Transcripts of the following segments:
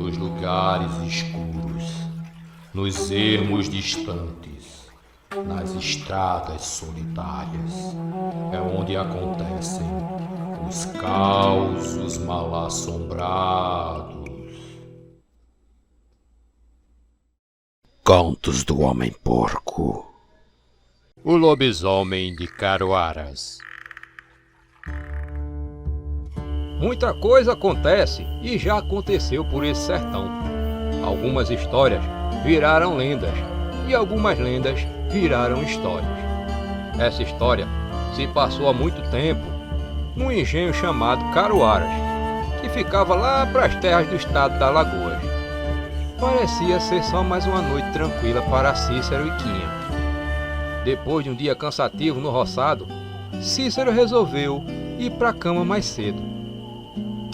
nos lugares escuros, nos ermos distantes, nas estradas solitárias, é onde acontecem os causos mal-assombrados. Contos do Homem-Porco. O lobisomem de Caruaras. Muita coisa acontece e já aconteceu por esse sertão. Algumas histórias viraram lendas e algumas lendas viraram histórias. Essa história se passou há muito tempo num engenho chamado Caruaras, que ficava lá para as terras do estado da Alagoas. Parecia ser só mais uma noite tranquila para Cícero e Quinha. Depois de um dia cansativo no roçado, Cícero resolveu ir para a cama mais cedo.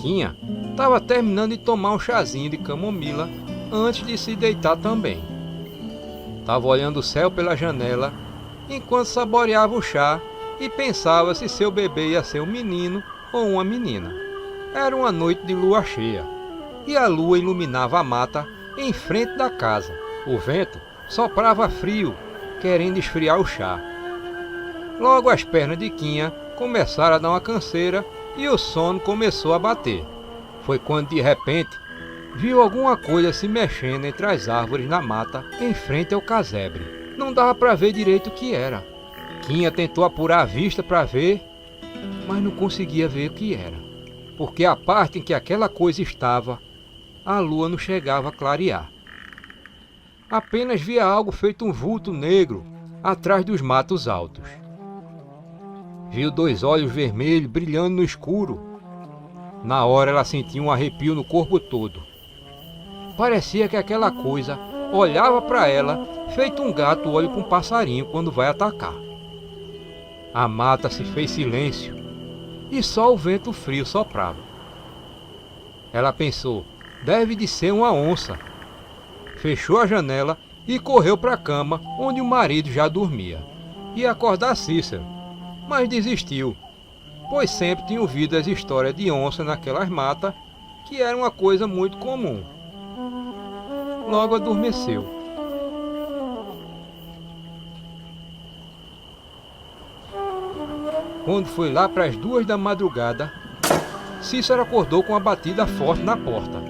Quinha estava terminando de tomar um chazinho de camomila antes de se deitar também. Estava olhando o céu pela janela enquanto saboreava o chá e pensava se seu bebê ia ser um menino ou uma menina. Era uma noite de lua cheia e a lua iluminava a mata em frente da casa. O vento soprava frio, querendo esfriar o chá. Logo as pernas de Quinha começaram a dar uma canseira e o sono começou a bater. Foi quando de repente viu alguma coisa se mexendo entre as árvores na mata em frente ao casebre. Não dava para ver direito o que era. Quinha tentou apurar a vista para ver, mas não conseguia ver o que era, porque a parte em que aquela coisa estava, a lua não chegava a clarear. Apenas via algo feito um vulto negro atrás dos matos altos. Viu dois olhos vermelhos brilhando no escuro. Na hora ela sentiu um arrepio no corpo todo. Parecia que aquela coisa olhava para ela feito um gato olha para um passarinho quando vai atacar. A mata se fez silêncio e só o vento frio soprava. Ela pensou, deve de ser uma onça. Fechou a janela e correu para a cama onde o marido já dormia. Ia acordar Cícero, mas desistiu, pois sempre tinha ouvido as histórias de onça naquelas matas, que era uma coisa muito comum. Logo adormeceu. Quando foi lá para as 2 da madrugada, Cícero acordou com uma batida forte na porta.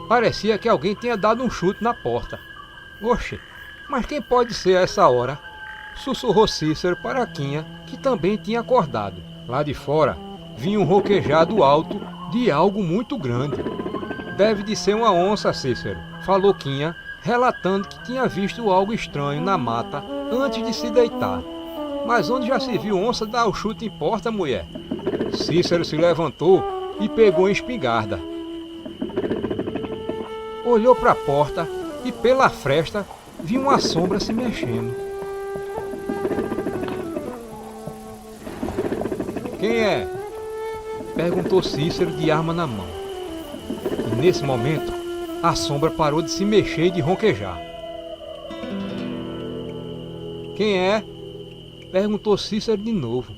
Parecia que alguém tinha dado um chute na porta. Oxe, mas quem pode ser a essa hora? Sussurrou Cícero para Quinha, que também tinha acordado. Lá de fora, vinha um roquejado alto de algo muito grande. Deve de ser uma onça, Cícero, falou Quinha, relatando que tinha visto algo estranho na mata antes de se deitar. Mas onde já se viu onça dar o chute em porta, mulher? Cícero se levantou e pegou a espingarda. Olhou para a porta e pela fresta viu uma sombra se mexendo. Quem é? Perguntou Cícero de arma na mão. E nesse momento, a sombra parou de se mexer e de ronquejar. Quem é? Perguntou Cícero de novo.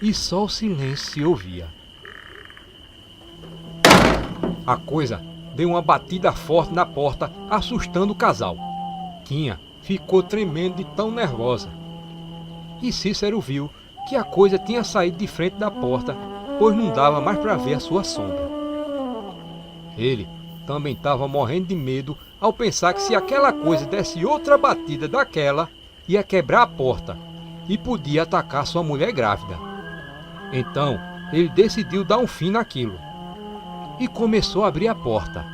E só o silêncio se ouvia. A coisa deu uma batida forte na porta, assustando o casal. Quinha ficou tremendo de tão nervosa. E Cícero viu que a coisa tinha saído de frente da porta, pois não dava mais para ver a sua sombra. Ele também estava morrendo de medo ao pensar que se aquela coisa desse outra batida daquela, ia quebrar a porta e podia atacar sua mulher grávida. Então, ele decidiu dar um fim naquilo e começou a abrir a porta.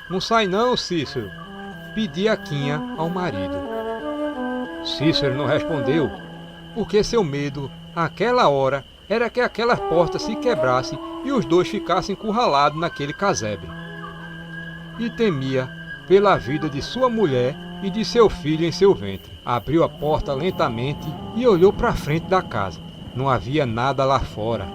Não sai não, Cícero, pedia Quinha ao marido. Cícero não respondeu, porque seu medo, àquela hora, era que aquela porta se quebrasse e os dois ficassem encurralados naquele casebre. E temia pela vida de sua mulher e de seu filho em seu ventre. Abriu a porta lentamente e olhou para a frente da casa. Não havia nada lá fora.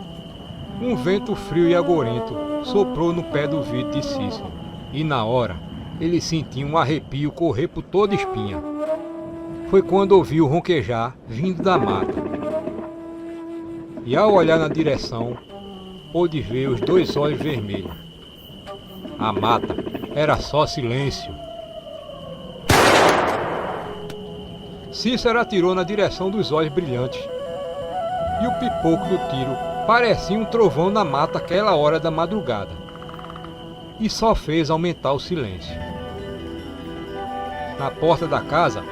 Um vento frio e agorento soprou no pé do vidro de Cícero. E na hora, ele sentiu um arrepio correr por toda a espinha. Foi quando ouviu ronquejar vindo da mata. E ao olhar na direção, pôde ver os dois olhos vermelhos. A mata era só silêncio. Cícero atirou na direção dos olhos brilhantes. E o pipoco do tiro parecia um trovão na mata aquela hora da madrugada. E só fez aumentar o silêncio. Na porta da casa,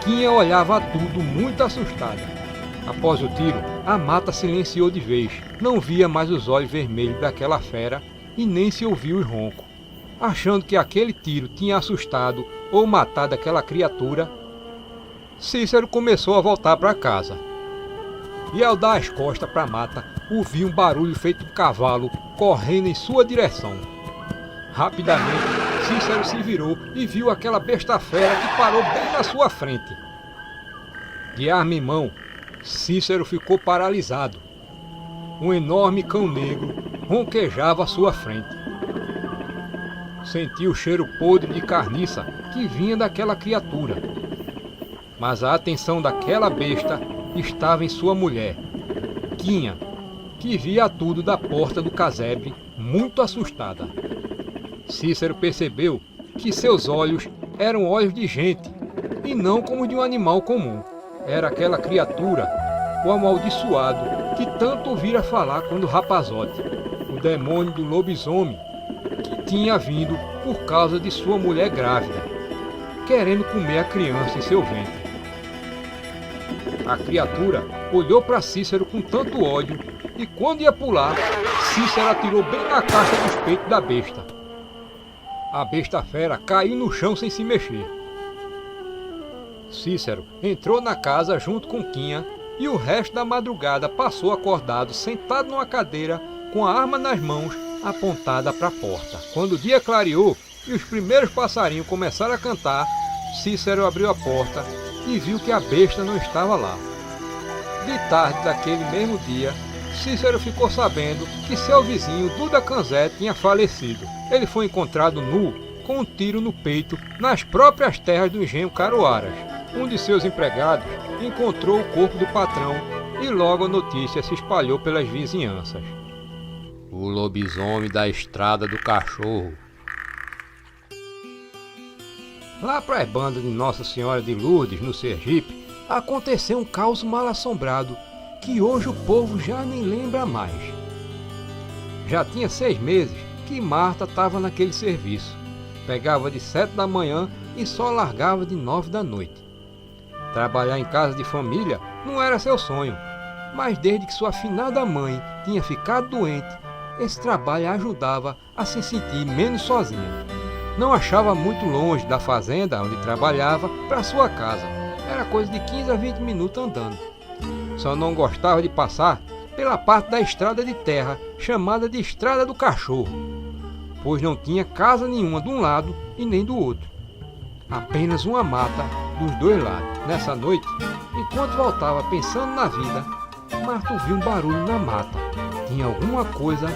Quinha olhava a tudo muito assustada. Após o tiro, a mata silenciou de vez. Não via mais os olhos vermelhos daquela fera e nem se ouvia os roncos. Achando que aquele tiro tinha assustado ou matado aquela criatura, Cícero começou a voltar para casa. E ao dar as costas para a mata, ouviu um barulho feito um cavalo correndo em sua direção. Rapidamente, Cícero se virou e viu aquela besta fera que parou bem na sua frente. De arma em mão, Cícero ficou paralisado. Um enorme cão negro ronquejava à sua frente. Sentiu o cheiro podre de carniça que vinha daquela criatura. Mas a atenção daquela besta estava em sua mulher, Quinha, que via tudo da porta do casebre, muito assustada. Cícero percebeu que seus olhos eram olhos de gente, e não como de um animal comum. Era aquela criatura, o amaldiçoado, que tanto ouvira falar quando rapazote, o demônio do lobisomem, que tinha vindo por causa de sua mulher grávida, querendo comer a criança em seu ventre. A criatura olhou para Cícero com tanto ódio e quando ia pular, Cícero atirou bem na caixa dos peitos da besta. A besta fera caiu no chão sem se mexer. Cícero entrou na casa junto com Quinha e o resto da madrugada passou acordado, sentado numa cadeira, com a arma nas mãos, apontada para a porta. Quando o dia clareou e os primeiros passarinhos começaram a cantar, Cícero abriu a porta e viu que a besta não estava lá. De tarde daquele mesmo dia, Cícero ficou sabendo que seu vizinho Duda Canzé tinha falecido. Ele foi encontrado nu, com um tiro no peito, nas próprias terras do engenho Caruaras. Um de seus empregados encontrou o corpo do patrão e logo a notícia se espalhou pelas vizinhanças. O lobisomem da estrada do cachorro. Lá para as bandas de Nossa Senhora de Lourdes, no Sergipe, aconteceu um caos mal-assombrado que hoje o povo já nem lembra mais. Já tinha 6 meses que Marta estava naquele serviço. Pegava de 7 da manhã e só largava de 9 da noite. Trabalhar em casa de família não era seu sonho, mas desde que sua finada mãe tinha ficado doente, esse trabalho a ajudava a se sentir menos sozinha. Não achava muito longe da fazenda onde trabalhava para sua casa. Era coisa de 15 a 20 minutos andando. Só não gostava de passar pela parte da estrada de terra, chamada de Estrada do Cachorro, pois não tinha casa nenhuma de um lado e nem do outro. Apenas uma mata dos dois lados. Nessa noite, enquanto voltava pensando na vida, Marta ouviu um barulho na mata. Tinha alguma coisa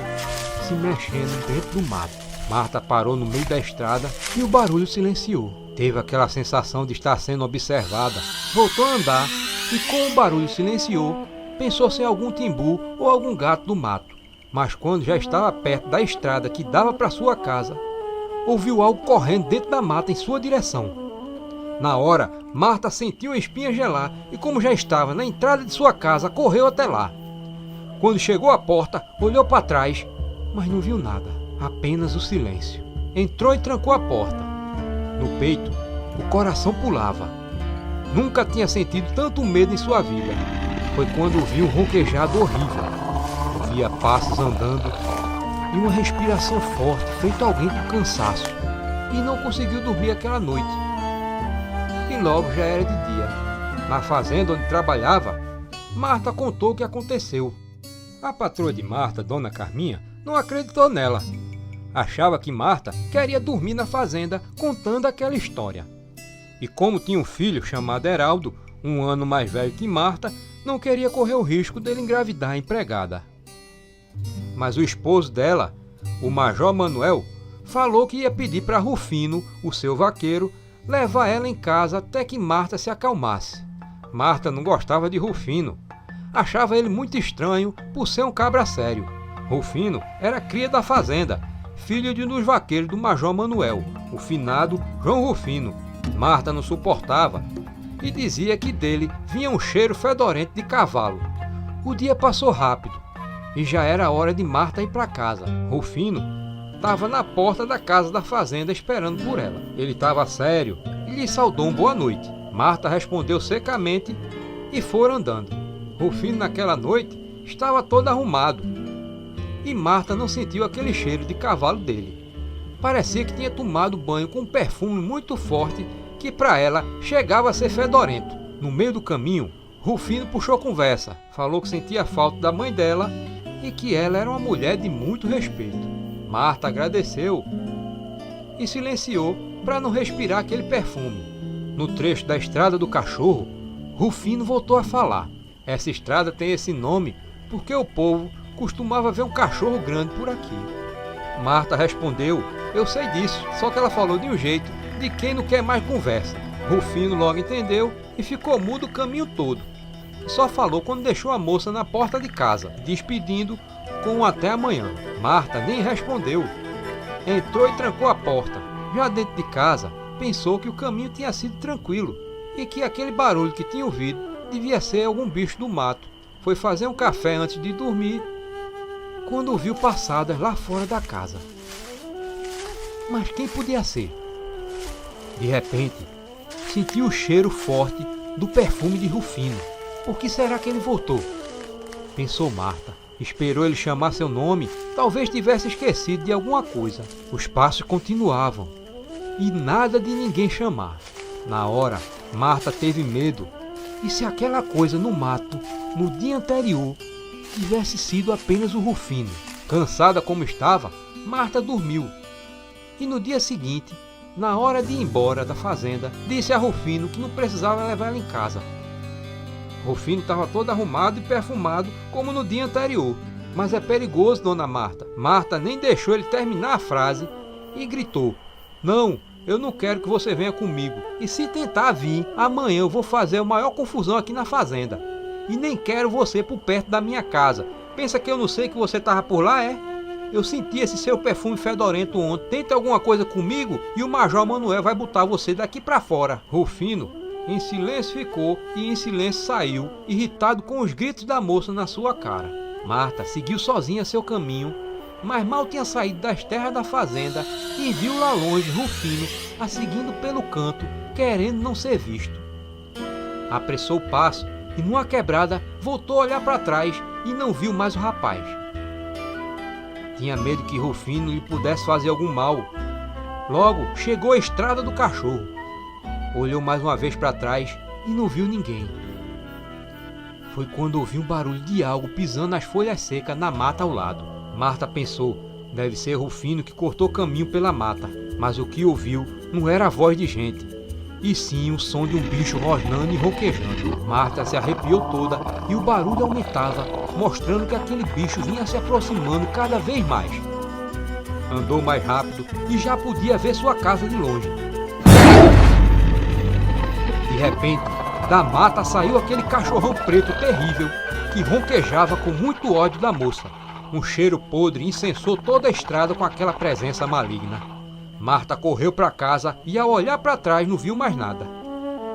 se mexendo dentro do mato. Marta parou no meio da estrada e o barulho silenciou. Teve aquela sensação de estar sendo observada. Voltou a andar e, como o barulho silenciou, pensou ser algum timbu ou algum gato do mato. Mas quando já estava perto da estrada que dava para sua casa, ouviu algo correndo dentro da mata em sua direção. Na hora, Marta sentiu a espinha gelar e, como já estava na entrada de sua casa, correu até lá. Quando chegou à porta, olhou para trás, mas não viu nada. Apenas o silêncio. Entrou e trancou a porta. No peito, o coração pulava. Nunca tinha sentido tanto medo em sua vida. Foi quando viu um ronquejado horrível. Via passos andando e uma respiração forte, feito alguém com cansaço. E não conseguiu dormir aquela noite. E logo já era de dia. Na fazenda onde trabalhava, Marta contou o que aconteceu. A patroa de Marta, Dona Carminha, não acreditou nela. Achava que Marta queria dormir na fazenda contando aquela história. E como tinha um filho chamado Heraldo, 1 ano mais velho que Marta, não queria correr o risco dele engravidar a empregada. Mas o esposo dela, o Major Manuel, falou que ia pedir para Rufino, o seu vaqueiro, levar ela em casa até que Marta se acalmasse. Marta não gostava de Rufino. Achava ele muito estranho por ser um cabra sério. Rufino era cria da fazenda, filha de um dos vaqueiros do Major Manuel, o finado João Rufino. Marta não suportava e dizia que dele vinha um cheiro fedorento de cavalo. O dia passou rápido e já era hora de Marta ir para casa. Rufino estava na porta da casa da fazenda esperando por ela. Ele estava sério e lhe saudou um boa noite. Marta respondeu secamente e foram andando. Rufino naquela noite estava todo arrumado e Marta não sentiu aquele cheiro de cavalo dele. Parecia que tinha tomado banho com um perfume muito forte que para ela chegava a ser fedorento. No meio do caminho, Rufino puxou conversa, falou que sentia falta da mãe dela e que ela era uma mulher de muito respeito. Marta agradeceu e silenciou para não respirar aquele perfume. No trecho da Estrada do Cachorro, Rufino voltou a falar. Essa estrada tem esse nome porque o povo costumava ver um cachorro grande por aqui. Marta respondeu: eu sei disso, só que ela falou de um jeito de quem não quer mais conversa. Rufino logo entendeu e ficou mudo o caminho todo. Só falou quando deixou a moça na porta de casa, despedindo com um até amanhã. Marta nem respondeu. Entrou e trancou a porta. Já dentro de casa, pensou que o caminho tinha sido tranquilo e que aquele barulho que tinha ouvido devia ser algum bicho do mato. Foi fazer um café antes de dormir, quando ouviu passadas lá fora da casa. Mas quem podia ser? De repente, sentiu o cheiro forte do perfume de Rufino. Por que será que ele voltou? Pensou Marta. Esperou ele chamar seu nome, talvez tivesse esquecido de alguma coisa. Os passos continuavam e nada de ninguém chamar. Na hora, Marta teve medo. E se aquela coisa no mato, no dia anterior, tivesse sido apenas o Rufino? Cansada como estava, Marta dormiu. E no dia seguinte, na hora de ir embora da fazenda, disse a Rufino que não precisava levar ela em casa. Rufino estava todo arrumado e perfumado como no dia anterior. Mas é perigoso, dona Marta. Marta nem deixou ele terminar a frase e gritou: não, eu não quero que você venha comigo. E se tentar vir, amanhã eu vou fazer a maior confusão aqui na fazenda. E nem quero você por perto da minha casa. Pensa que eu não sei que você estava por lá, é? Eu senti esse seu perfume fedorento ontem. Tenta alguma coisa comigo e o Major Manuel vai botar você daqui pra fora. Rufino em silêncio ficou e em silêncio saiu, irritado com os gritos da moça na sua cara. Marta seguiu sozinha seu caminho, mas mal tinha saído das terras da fazenda e viu lá longe Rufino a seguindo pelo canto, querendo não ser visto. Apressou o passo e numa quebrada voltou a olhar para trás e não viu mais o rapaz. Tinha medo que Rufino lhe pudesse fazer algum mal. Logo chegou a Estrada do Cachorro. Olhou mais uma vez para trás e não viu ninguém. Foi quando ouviu um barulho de algo pisando nas folhas secas na mata ao lado. Marta pensou: deve ser Rufino que cortou caminho pela mata. Mas o que ouviu não era a voz de gente, e sim o som de um bicho rosnando e ronquejando. Marta se arrepiou toda e o barulho aumentava, mostrando que aquele bicho vinha se aproximando cada vez mais. Andou mais rápido e já podia ver sua casa de longe. De repente, da mata saiu aquele cachorrão preto terrível que ronquejava com muito ódio da moça. Um cheiro podre incensou toda a estrada com aquela presença maligna. Marta correu para casa e ao olhar para trás não viu mais nada.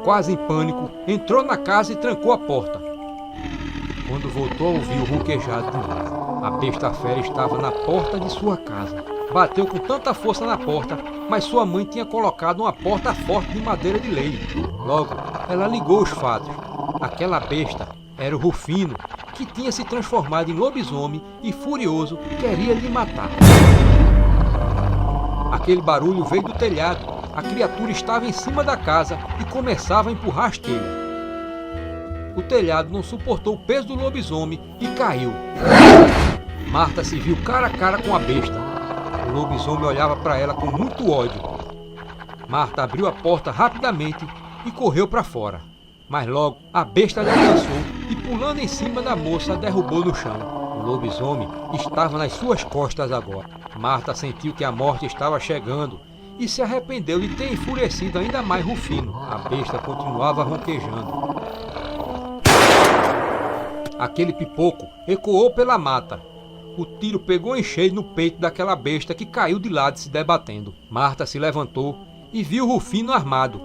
Quase em pânico, entrou na casa e trancou a porta. Quando voltou a ouvir o ronquejado de novo, a besta fera estava na porta de sua casa. Bateu com tanta força na porta, mas sua mãe tinha colocado uma porta forte de madeira de lei. Logo, ela ligou os fatos. Aquela besta era o Rufino, que tinha se transformado em lobisomem e, furioso, queria lhe matar. Aquele barulho veio do telhado. A criatura estava em cima da casa e começava a empurrar as telhas. O telhado não suportou o peso do lobisomem e caiu. Marta se viu cara a cara com a besta. O lobisomem olhava para ela com muito ódio. Marta abriu a porta rapidamente e correu para fora. Mas logo a besta lhe alcançou e, pulando em cima da moça, a derrubou no chão. O lobisomem estava nas suas costas agora. Marta sentiu que a morte estava chegando e se arrependeu de ter enfurecido ainda mais Rufino. A besta continuava ronquejando. Aquele pipoco ecoou pela mata. o tiro pegou em cheio no peito daquela besta que caiu de lado se debatendo. Marta se levantou e viu Rufino armado.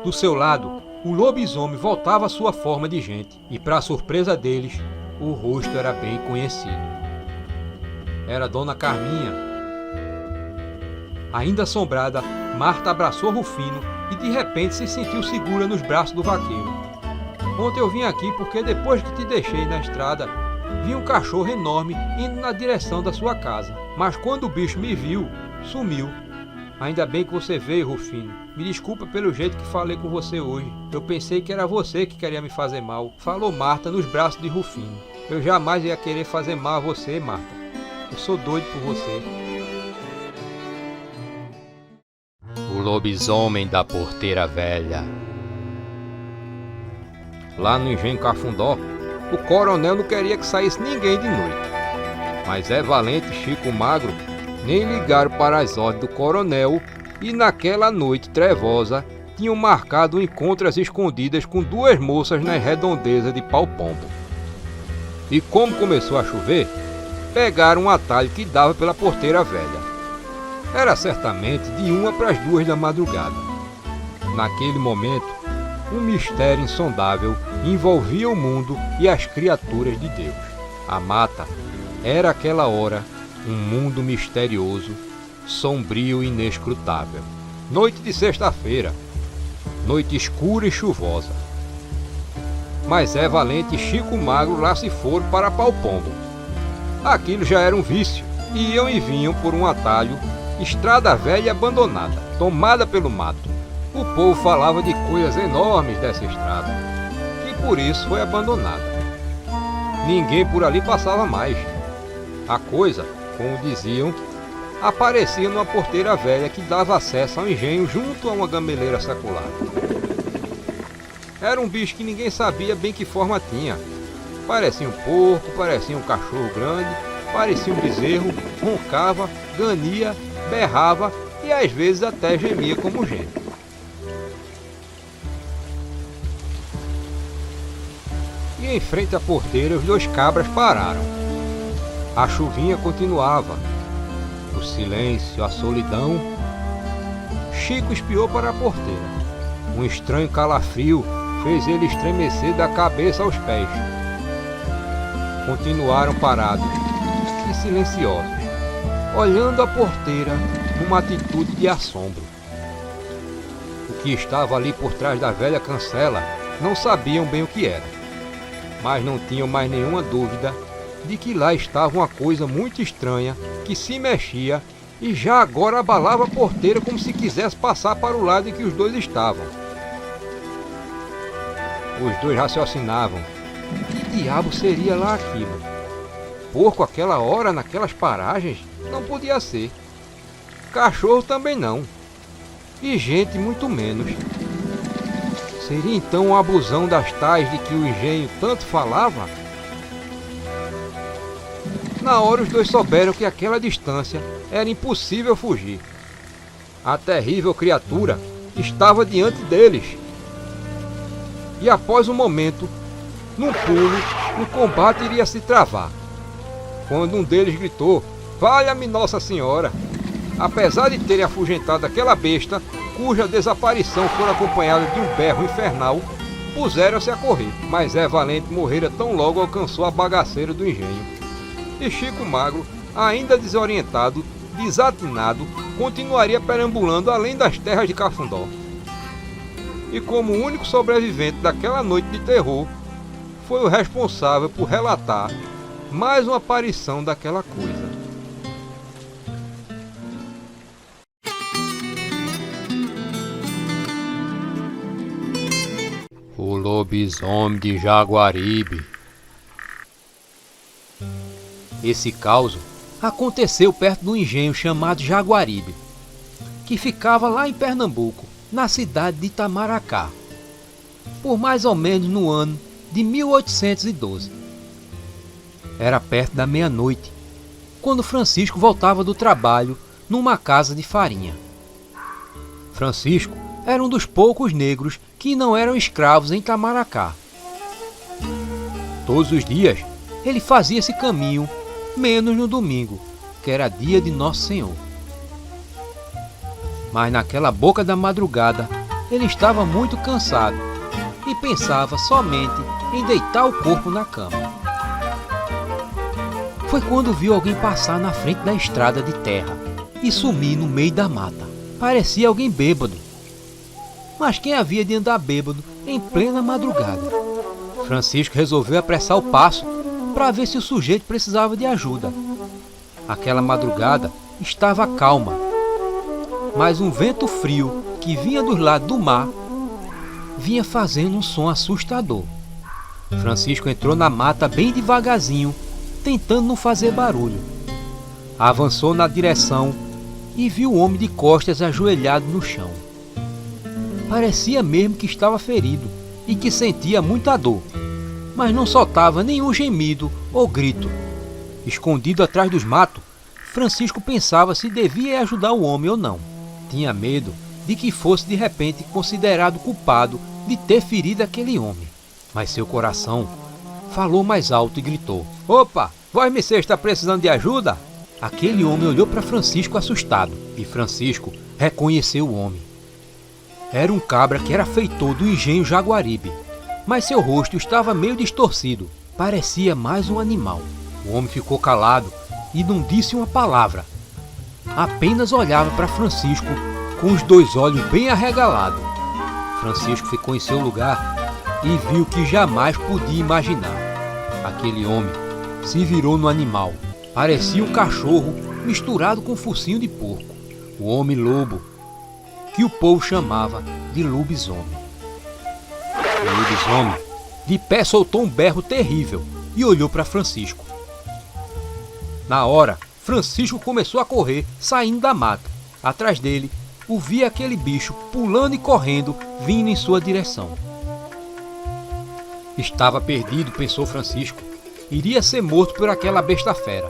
Do seu lado, o lobisomem voltava à sua forma de gente e, para surpresa deles, o rosto era bem conhecido. Era Dona Carminha. Ainda assombrada, Marta abraçou Rufino e de repente se sentiu segura nos braços do vaqueiro. Ontem eu vim aqui porque depois que te deixei na estrada, vi um cachorro enorme indo na direção da sua casa. Mas quando o bicho me viu, sumiu. Ainda bem que você veio, Rufino. Me desculpa pelo jeito que falei com você hoje. Eu pensei que era você que queria me fazer mal, falou Marta nos braços de Rufino. Eu jamais ia querer fazer mal a você, Marta. Eu sou doido por você. O lobisomem da porteira velha. Lá no engenho Cafundó, o coronel não queria que saísse ninguém de noite. Mas Zé Valente e Chico Magro nem ligaram para as ordens do coronel e naquela noite trevosa tinham marcado um encontro às escondidas com duas moças nas redondezas de Pau Pombo. E como começou a chover, pegaram um atalho que dava pela porteira velha. Era certamente de 1 para as 2 da madrugada. Naquele momento, um mistério insondável envolvia o mundo e as criaturas de Deus. A mata era aquela hora um mundo misterioso, sombrio e inescrutável. Noite de sexta-feira, noite escura e chuvosa. Mas Zé Valente e Chico Magro lá se foram para Pau Pombo. Aquilo já era um vício. Iam e vinham por um atalho, estrada velha e abandonada, tomada pelo mato. O povo falava de coisas enormes dessa estrada, que por isso foi abandonada. Ninguém por ali passava mais. A coisa, como diziam, aparecia numa porteira velha que dava acesso ao engenho junto a uma gameleira secular. Era um bicho que ninguém sabia bem que forma tinha. Parecia um porco, parecia um cachorro grande, parecia um bezerro, roncava, gania, berrava e às vezes até gemia como gente. E em frente à porteira os 2 cabras pararam. A chuvinha continuava. O silêncio, a solidão. Chico espiou para a porteira. Um estranho calafrio fez ele estremecer da cabeça aos pés. Continuaram parados e silenciosos, olhando a porteira numa atitude de assombro. O que estava ali por trás da velha cancela não sabiam bem o que era, mas não tinham mais nenhuma dúvida de que lá estava uma coisa muito estranha que se mexia e já agora abalava a porteira como se quisesse passar para o lado em que os 2 estavam. Os 2 raciocinavam. Que diabo seria lá aquilo? Porco àquela hora, naquelas paragens? Não podia ser. Cachorro também não. E gente muito menos. Seria então um abusão das tais de que o engenho tanto falava? Na hora os 2 souberam que aquela distância era impossível fugir. A terrível criatura estava diante deles. E após um momento, num pulo, o combate iria se travar. Quando um deles gritou: "Valha-me Nossa Senhora!", apesar de terem afugentado aquela besta, cuja desaparição fora acompanhada de um berro infernal, puseram-se a correr. Mas Zé Valente morrera tão logo alcançou a bagaceira do engenho. E Chico Magro, ainda desorientado, desatinado, continuaria perambulando além das terras de Cafundó. E como o único sobrevivente daquela noite de terror, foi o responsável por relatar mais uma aparição daquela coisa. O lobisomem de Jaguaribe. Esse caos aconteceu perto do engenho chamado Jaguaribe, que ficava lá em Pernambuco, na cidade de Itamaracá, por mais ou menos no ano de 1812. Era perto da meia-noite, quando Francisco voltava do trabalho numa casa de farinha. Francisco era um dos poucos negros que não eram escravos em Itamaracá. Todos os dias ele fazia esse caminho menos no domingo, que era dia de Nosso Senhor. Mas naquela boca da madrugada, ele estava muito cansado e pensava somente em deitar o corpo na cama. Foi quando viu alguém passar na frente da estrada de terra e sumir no meio da mata. Parecia alguém bêbado. Mas quem havia de andar bêbado em plena madrugada? Francisco resolveu apressar o passo para ver se o sujeito precisava de ajuda. Aquela madrugada estava calma, mas um vento frio que vinha dos lados do mar vinha fazendo um som assustador. Francisco entrou na mata bem devagarzinho, tentando não fazer barulho. Avançou na direção e viu o homem de costas ajoelhado no chão. Parecia mesmo que estava ferido e que sentia muita dor, mas não soltava nenhum gemido ou grito. Escondido atrás dos matos, Francisco pensava se devia ajudar o homem ou não. Tinha medo de que fosse de repente considerado culpado de ter ferido aquele homem. Mas seu coração falou mais alto e gritou: "Opa, Vós Messê está precisando de ajuda?" Aquele homem olhou para Francisco assustado, e Francisco reconheceu o homem. Era um cabra que era feitor do engenho Jaguaribe, mas seu rosto estava meio distorcido, parecia mais um animal. O homem ficou calado e não disse uma palavra. Apenas olhava para Francisco com os dois olhos bem arregalados. Francisco ficou em seu lugar e viu o que jamais podia imaginar. Aquele homem se virou no animal. Parecia um cachorro misturado com um focinho de porco. O homem lobo, que o povo chamava de lobisomem. O lobisomem, de pé, soltou um berro terrível e olhou para Francisco. Na hora, Francisco começou a correr, saindo da mata. Atrás dele, via aquele bicho pulando e correndo, vindo em sua direção. Estava perdido, pensou Francisco. Iria ser morto por aquela besta fera.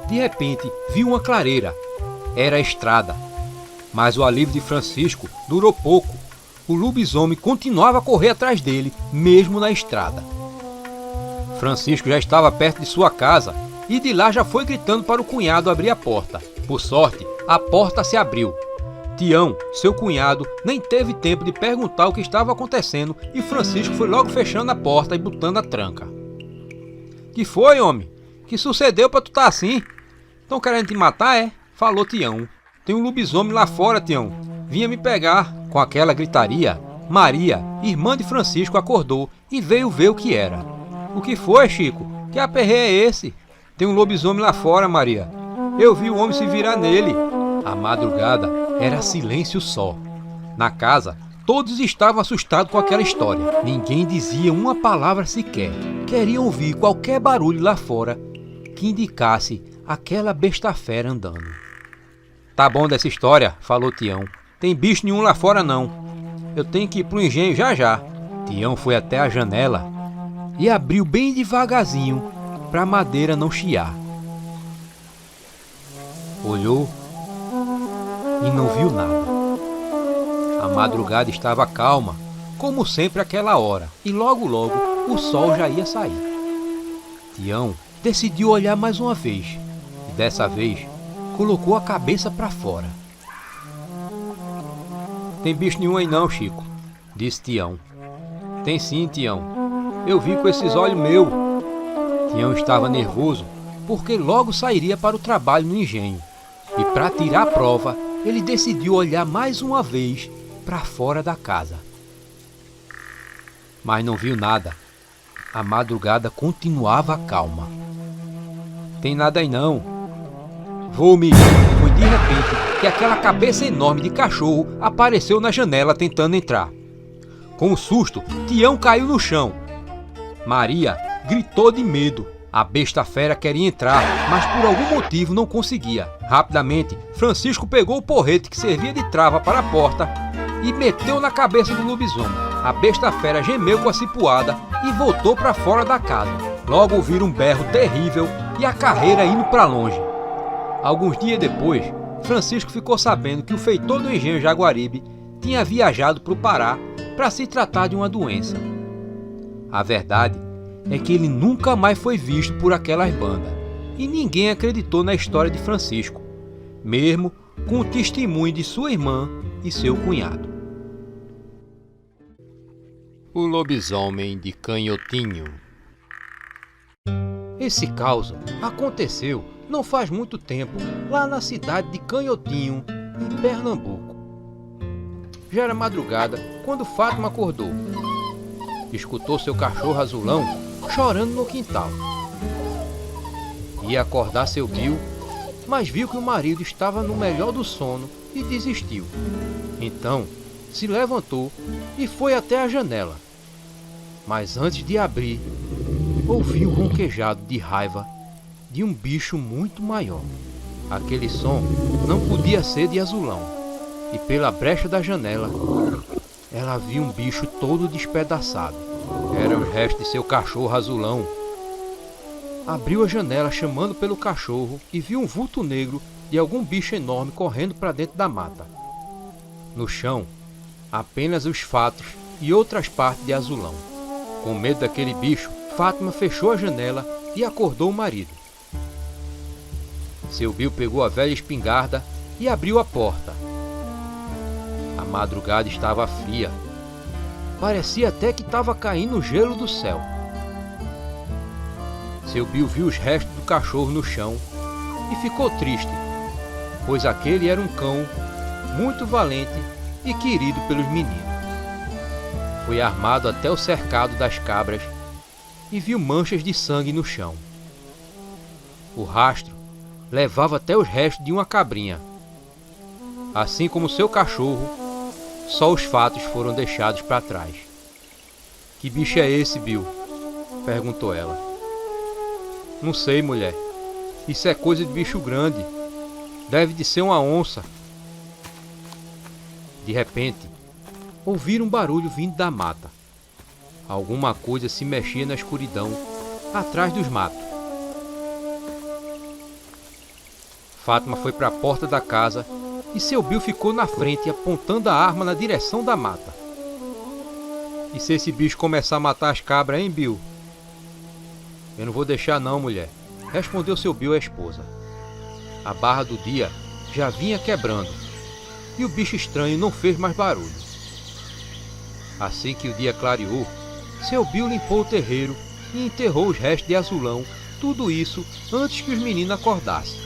De repente, viu uma clareira. Era a estrada. Mas o alívio de Francisco durou pouco. O lobisomem continuava a correr atrás dele, mesmo na estrada. Francisco já estava perto de sua casa e de lá já foi gritando para o cunhado abrir a porta. Por sorte, a porta se abriu. Tião, seu cunhado, nem teve tempo de perguntar o que estava acontecendo e Francisco foi logo fechando a porta e botando a tranca. "Que foi, homem? Que sucedeu pra tu tá assim? Tão querendo te matar, é?" falou Tião. "Tem um lobisomem lá fora, Tião. Vinha me pegar." Com aquela gritaria, Maria, irmã de Francisco, acordou e veio ver o que era. "O que foi, Chico? Que aperreio é esse?" "Tem um lobisomem lá fora, Maria. Eu vi o homem se virar nele." A madrugada era silêncio só. Na casa, todos estavam assustados com aquela história. Ninguém dizia uma palavra sequer. Queriam ouvir qualquer barulho lá fora que indicasse aquela besta fera andando. "Tá bom dessa história", falou Tião. "Tem bicho nenhum lá fora não. Eu tenho que ir pro engenho já já." Tião foi até a janela e abriu bem devagarzinho para a madeira não chiar. Olhou e não viu nada. A madrugada estava calma, como sempre àquela hora, e logo o sol já ia sair. Tião decidiu olhar mais uma vez, e dessa vez colocou a cabeça para fora. "Tem bicho nenhum aí não, Chico", disse Tião. "Tem sim, Tião. Eu vi com esses olhos meus." Tião estava nervoso, porque logo sairia para o trabalho no engenho, e para tirar a prova, ele decidiu olhar mais uma vez para fora da casa. Mas não viu nada. A madrugada continuava calma. "Tem nada aí não." "Vou, Miguel." Foi de repente que aquela cabeça enorme de cachorro apareceu na janela tentando entrar. Com um susto, Tião caiu no chão. Maria gritou de medo. A besta fera queria entrar, mas por algum motivo não conseguia. Rapidamente, Francisco pegou o porrete que servia de trava para a porta e meteu na cabeça do lobisomem. A besta fera gemeu com a cipuada e voltou para fora da casa. Logo ouviram um berro terrível e a carreira indo para longe. Alguns dias depois, Francisco ficou sabendo que o feitor do engenho Jaguaribe tinha viajado para o Pará para se tratar de uma doença. A verdade é que ele nunca mais foi visto por aquelas bandas. e ninguém acreditou na história de Francisco, mesmo com o testemunho de sua irmã e seu cunhado. O lobisomem de Canhotinho. Esse caos aconteceu não faz muito tempo lá na cidade de Canhotinho, em Pernambuco. Já era madrugada quando Fátima acordou. Escutou seu cachorro azulão chorando no quintal. Ia acordar seu Bill, mas viu que o marido estava no melhor do sono e desistiu. Então, se levantou e foi até a janela. Mas antes de abrir, ouviu o ronquejado de raiva de um bicho muito maior. Aquele som não podia ser de azulão, e pela brecha da janela, ela viu um bicho todo despedaçado. Eram os restos de seu cachorro azulão. Abriu a janela chamando pelo cachorro e viu um vulto negro de algum bicho enorme correndo para dentro da mata. No chão, apenas os fatos e outras partes de azulão. Com medo daquele bicho, Fátima fechou a janela e acordou o marido. Seu Bill pegou a velha espingarda e abriu a porta. A madrugada estava fria. Parecia até que estava caindo gelo do céu. Seu Bill viu os restos do cachorro no chão e ficou triste, pois aquele era um cão muito valente e querido pelos meninos. Foi armado até o cercado das cabras e viu manchas de sangue no chão. O rastro levava até os restos de uma cabrinha. Assim como seu cachorro, só os fatos foram deixados para trás. Que bicho é esse, Bill? Perguntou ela. Não sei, mulher. Isso é coisa de bicho grande. Deve de ser uma onça. De repente, ouviram um barulho vindo da mata. Alguma coisa se mexia na escuridão, atrás dos matos. Fátima foi para a porta da casa e seu Bill ficou na frente, apontando a arma na direção da mata. E se esse bicho começar a matar as cabras, hein, Bill? Eu não vou deixar não, mulher, respondeu seu Bill à esposa. A barra do dia já vinha quebrando e o bicho estranho não fez mais barulho. Assim que o dia clareou, seu Bill limpou o terreiro e enterrou os restos de azulão, tudo isso antes que os meninos acordassem.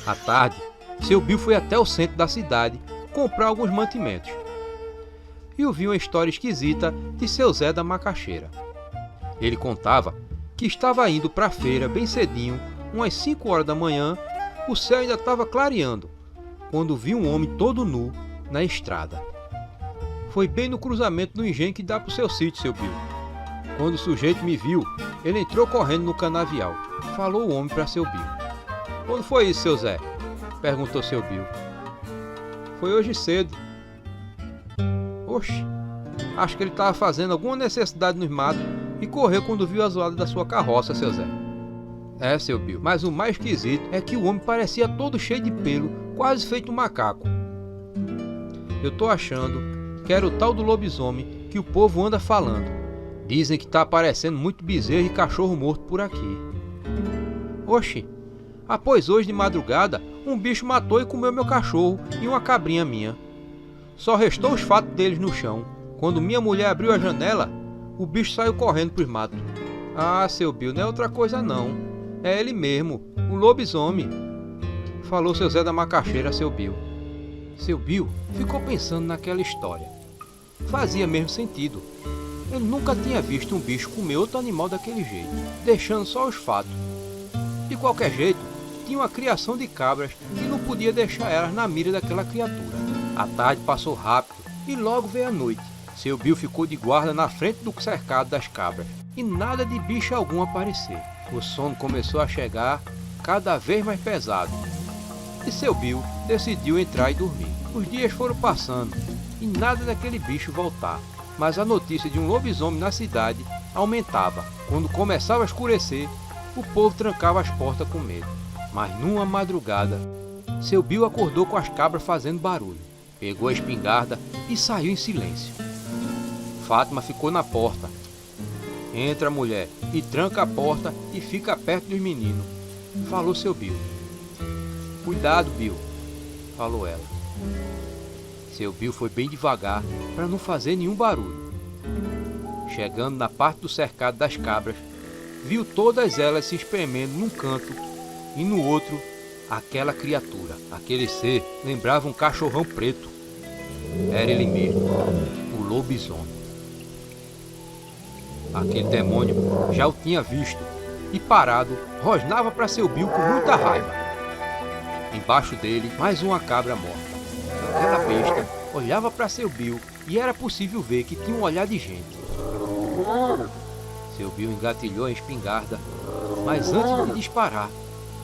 À tarde, seu Bill foi até o centro da cidade comprar alguns mantimentos e ouviu uma história esquisita de seu Zé da Macaxeira. Ele contava que estava indo para a feira bem cedinho, umas 5 horas da manhã, o céu ainda estava clareando, quando viu um homem todo nu na estrada. Foi bem no cruzamento do engenho que dá para o seu sítio, seu Bill. Quando o sujeito me viu, ele entrou correndo no canavial, falou o homem para seu Bill. Quando foi isso, seu Zé? Perguntou seu Bill. Foi hoje cedo. Oxe, acho que ele estava fazendo alguma necessidade nos matos e correu quando viu a zoada da sua carroça, seu Zé. É, seu Bill, mas o mais esquisito é que o homem parecia todo cheio de pelo, quase feito um macaco. Eu tô achando que era o tal do lobisomem que o povo anda falando. Dizem que tá aparecendo muito bezerro e cachorro morto por aqui. Oxe, após hoje de madrugada, um bicho matou e comeu meu cachorro e uma cabrinha minha. Só restou os fatos deles no chão. Quando minha mulher abriu a janela, o bicho saiu correndo pros matos. Ah, seu Bill, não é outra coisa não. É ele mesmo, o lobisomem. Falou seu Zé da Macaxeira a seu Bill. Seu Bill ficou pensando naquela história. Fazia mesmo sentido. Ele nunca tinha visto um bicho comer outro animal daquele jeito, deixando só os fatos. De qualquer jeito, tinha uma criação de cabras e não podia deixar elas na mira daquela criatura. A tarde passou rápido e logo veio a noite. Seu Bill ficou de guarda na frente do cercado das cabras e nada de bicho algum aparecer. O sono começou a chegar cada vez mais pesado e seu Bill decidiu entrar e dormir. Os dias foram passando e nada daquele bicho voltar, mas a notícia de um lobisomem na cidade aumentava. Quando começava a escurecer, o povo trancava as portas com medo. Mas numa madrugada, seu Bill acordou com as cabras fazendo barulho. Pegou a espingarda e saiu em silêncio. Fátima ficou na porta. Entra, mulher, e tranca a porta e fica perto dos meninos, falou seu Bill. Cuidado, Bill, falou ela. Seu Bill foi bem devagar para não fazer nenhum barulho. Chegando na parte do cercado das cabras, viu todas elas se espremendo num canto e no outro aquela criatura. Aquele ser lembrava um cachorrão preto. Era ele mesmo, o lobisomem. Aquele demônio já o tinha visto e, parado, rosnava para seu Bill com muita raiva. Embaixo dele, mais uma cabra morta. Aquela besta olhava para seu Bill e era possível ver que tinha um olhar de gente. Seu Bill engatilhou a espingarda, mas antes de disparar,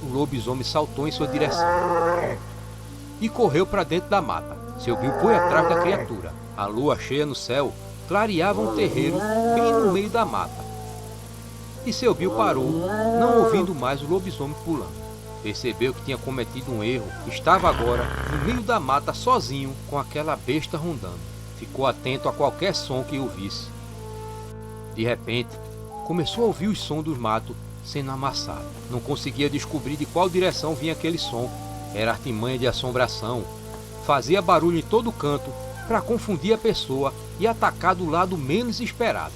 o lobisomem saltou em sua direção e correu para dentro da mata. Seu Bill foi atrás da criatura. A lua cheia no céu clareava um terreiro bem no meio da mata. E seu Bill parou, não ouvindo mais o lobisomem pulando. Percebeu que tinha cometido um erro. Estava agora no meio da mata sozinho com aquela besta rondando. Ficou atento a qualquer som que ouvisse. De repente, começou a ouvir o som dos matos sendo amassados. Não conseguia descobrir de qual direção vinha aquele som. Era artimanha de assombração. Fazia barulho em todo canto para confundir a pessoa e atacar do lado menos esperado.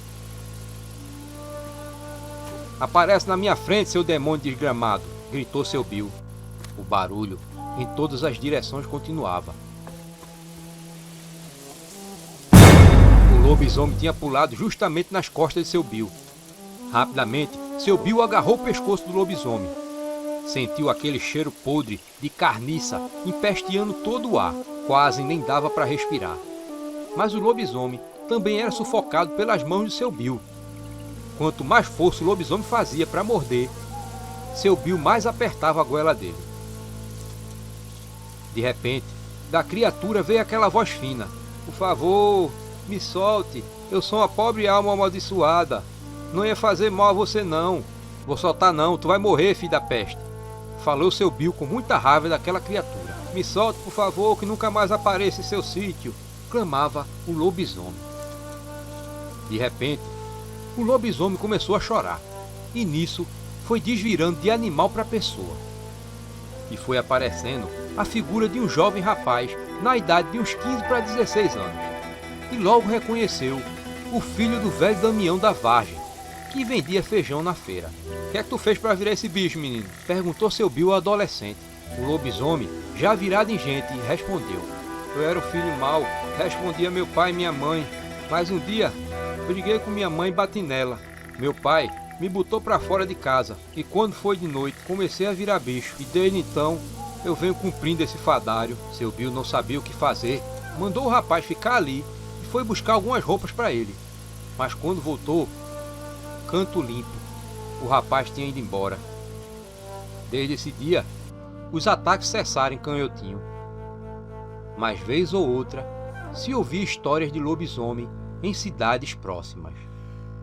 Aparece na minha frente, seu demônio desgramado, gritou seu Bill. O barulho em todas as direções continuava. O lobisomem tinha pulado justamente nas costas de seu Bill. Rapidamente, seu Bill agarrou o pescoço do lobisomem. Sentiu aquele cheiro podre de carniça empesteando todo o ar. Quase nem dava para respirar. Mas o lobisomem também era sufocado pelas mãos de seu Bill. Quanto mais força o lobisomem fazia para morder, seu Bill mais apertava a goela dele. De repente, da criatura veio aquela voz fina. Por favor, me solte. Eu sou uma pobre alma amaldiçoada. Não ia fazer mal a você não. Vou soltar não, tu vai morrer, filho da peste. Falou seu Bill com muita raiva daquela criatura. Me solte, por favor, que nunca mais apareça em seu sítio, clamava o lobisomem. De repente, o lobisomem começou a chorar. E nisso foi desvirando de animal para pessoa. E foi aparecendo a figura de um jovem rapaz na idade de uns 15 para 16 anos. E logo reconheceu o filho do velho Damião da Vargem, que vendia feijão na feira. O que é que tu fez para virar esse bicho, menino? Perguntou seu Bill ao adolescente. O lobisomem, já virado em gente, respondeu. Eu era o filho mau, respondia meu pai e minha mãe. Mas um dia, briguei com minha mãe e bati nela. Meu pai me botou para fora de casa. E quando foi de noite, comecei a virar bicho. E desde então, eu venho cumprindo esse fadário. Seu Bill não sabia o que fazer. Mandou o rapaz ficar ali e foi buscar algumas roupas para ele. Mas quando voltou, canto limpo, o rapaz tinha ido embora. Desde esse dia, os ataques cessaram em Canhotinho. Mas vez ou outra, se ouvia histórias de lobisomem em cidades próximas.